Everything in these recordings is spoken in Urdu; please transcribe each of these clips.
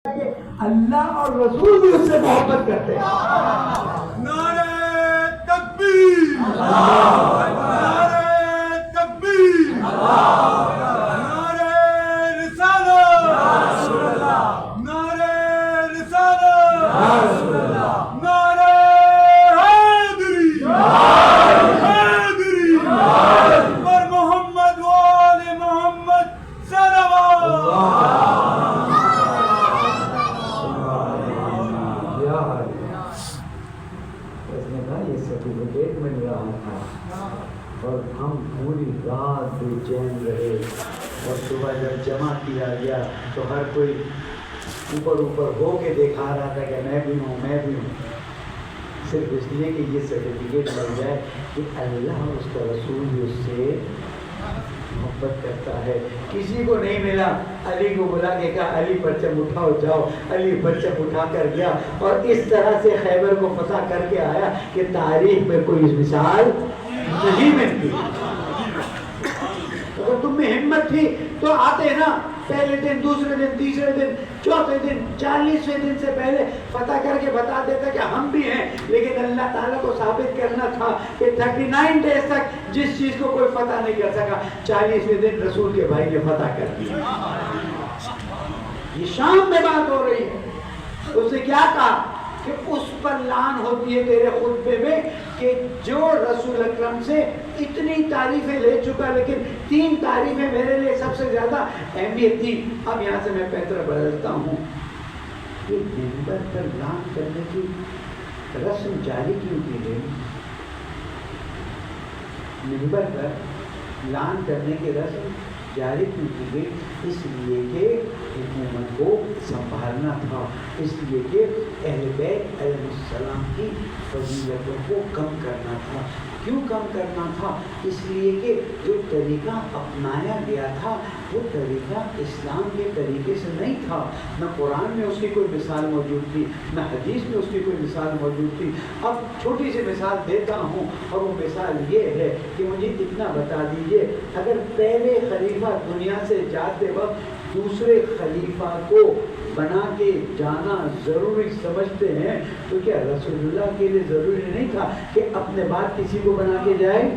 اللہ اور رسول بھی اس سے محبت کرتے ہیں. نعرہ تکبیر، نعرہ تکبیر، نعرہ رسالت، نعرہ رسالت، نعرہ حیدری، حیدری پر محمد و آل محمد صلوات. یہ سرٹیفکیٹ مل رہا تھا اور ہم پوری رات بے چین رہے اور صبح جب جمع کیا گیا تو ہر کوئی اوپر اوپر ہو کے دکھا رہا تھا کہ میں بھی ہوں، میں بھی ہوں، صرف اس لیے کہ یہ سرٹیفکیٹ مل جائے کہ اللہ اور اس کا رسول بھی اس سے محبت کرتا ہے. کسی کو نہیں ملا، علی کو بلا کے کہا علی پرچم اٹھاؤ جاؤ، علی پرچم اٹھا کر گیا اور اس طرح سے خیبر کو فتح کر کے آیا کہ تاریخ میں کوئی مثال نہیں ملتی. اگر تم میں ہمت تھی تو آتے نا، پہلے دن، دوسرے دن، تیسرے دن، چوتھے دن، 40ویں دن سے پہلے فتح کر کے بتا دیتا کہ ہم بھی ہیں. لیکن اللہ تعالیٰ کو ثابت کرنا تھا کہ 39 ڈیز تک جس چیز کو کوئی فتح نہیں کر سکا، 40ویں دن رسول کے بھائی نے فتح کر دیا. یہ شام میں بات ہو رہی ہے. اس نے کیا کہا کہ اس پر لعن ہوتی ہے تیرے خطبے میں کہ جو رسول اکرم سے اتنی تعریفیں لے چکا لیکن 3 تعریفیں میرے لیے سب سے زیادہ اہمیت تھی. اب یہاں سے میں پیتر بدلتا ہوں کہ منبر پر لعن کرنے کی رسم جاری کیوں کی گئی؟ منبر پر لعن کرنے کی رسم جاری کیوں کی گئی؟ اس لیے کہ حکومت کو سنبھالنا تھا، اس لیے کہ اہل بیت علیہ السلام کی فضیلتوں کو کم کرنا تھا. کیوں کم کرنا تھا؟ اس لیے کہ جو طریقہ اپنایا گیا تھا وہ طریقہ اسلام کے طریقے سے نہیں تھا. نہ قرآن میں اس کی کوئی مثال موجود تھی، نہ حدیث میں اس کی کوئی مثال موجود تھی. اب چھوٹی سی مثال دیتا ہوں اور وہ مثال یہ ہے کہ مجھے اتنا بتا دیجئے، اگر پہلے خلیفہ دنیا سے جاتے وقت دوسرے خلیفہ کو بنا کے جانا ضروری سمجھتے ہیں تو کیا رسول اللہ کے لیے ضروری نہیں تھا کہ اپنے بعد کسی کو بنا کے جائے؟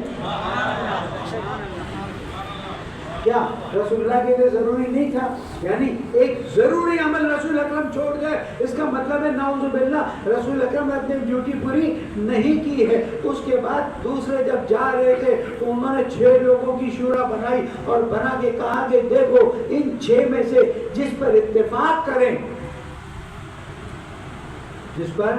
کیا رسول اللہ کے لیے ضروری نہیں تھا؟ یعنی ایک ضروری عمل رسول اکرم چھوڑ گئے، اس کا مطلب ہے نعوذ باللہ رسول اکرم نے اپنی ڈیوٹی پوری نہیں کی ہے. اس کے بعد دوسرے جب جا رہے تھے تو انہوں نے 6 لوگوں کی شورا بنائی اور بنا کے کہا کہ دیکھو ان 6 میں سے جس پر اتفاق کریں، جس پر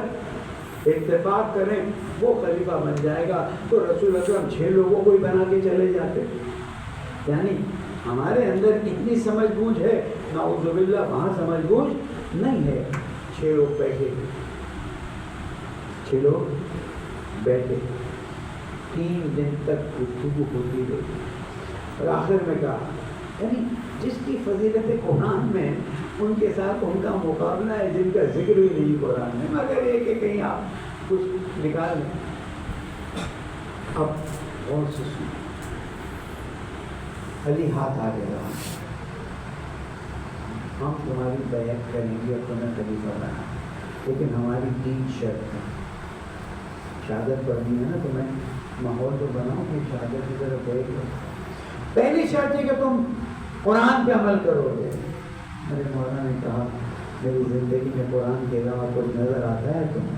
اتفاق کریں وہ خلیفہ بن جائے گا. تو رسول اکرم 6 لوگوں کو ہی بنا کے چلے جاتے. یعنی ہمارے اندر اتنی سمجھ بوجھ ہے، نعوذ باللہ وہاں سمجھ بوجھ نہیں ہے. 6 لوگ بیٹھے، 6 لوگ بیٹھے، 3 دن تک گفتگو ہوتی رہی اور آخر میں کہا، یعنی جس کی فضیلت قرآن میں ان کے ساتھ ان کا مقابلہ ہے جن کا ذکر بھی نہیں قرآن میں، مگر یہ کہ کہیں آپ کچھ نکال لیں. اب غور سے سنیں. علی ہاتھ آگے رہا، ہم تمہاری بیعت کریں گے اور تمہیں خلیفہ بنا، لیکن ہماری 3 شرط ہیں. شہادت پڑھنی ہے نا تمہیں، ماحول تو بناؤ کہ شہادت کی طرف بیٹھ لو. پہلی شرط ہے کہ تم قرآن پہ عمل کرو گے. میرے مولانا نے کہا میری زندگی میں قرآن کے علاوہ کچھ نظر آتا ہے تمہیں؟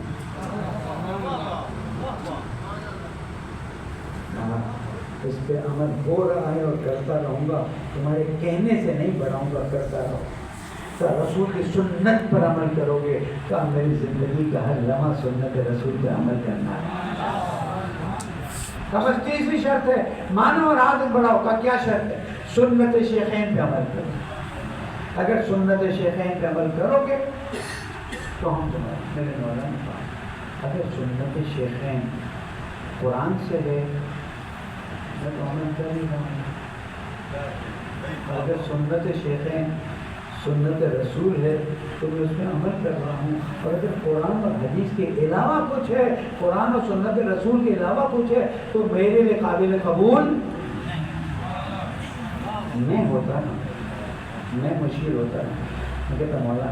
اس پہ عمل ہو رہا ہے اور کرتا رہوں گا، تمہارے کہنے سے نہیں بڑھاؤں گا، کرتا رہوں. رسول کی سنت پر عمل کرو گے. کہا میری زندگی کا ہر لمحہ سنت رسول پہ عمل کرنا ہے. بس تیسری شرط ہے مانو اور عادت بڑھاؤ. کا کیا شرط ہے؟ سنت شیخین پہ عمل کرو. اگر سنت شیخین پہ عمل کرو گے تو ہم تمہارے. میرے مولانا نے کہا اگر سنت شیخین قرآن سے ہے میں تو عمل کر نہیں رہا ہوں. اگر سنت شیخین سنت رسول ہے تو میں اس میں عمل کر رہا ہوں. اور اگر قرآن اور حدیث کے علاوہ کچھ ہے، قرآن اور سنت رسول کے علاوہ کچھ ہے تو میرے لیے قابل قبول میں ہوتا نا، میں مشیر ہوتا نا. میں کہتا مولا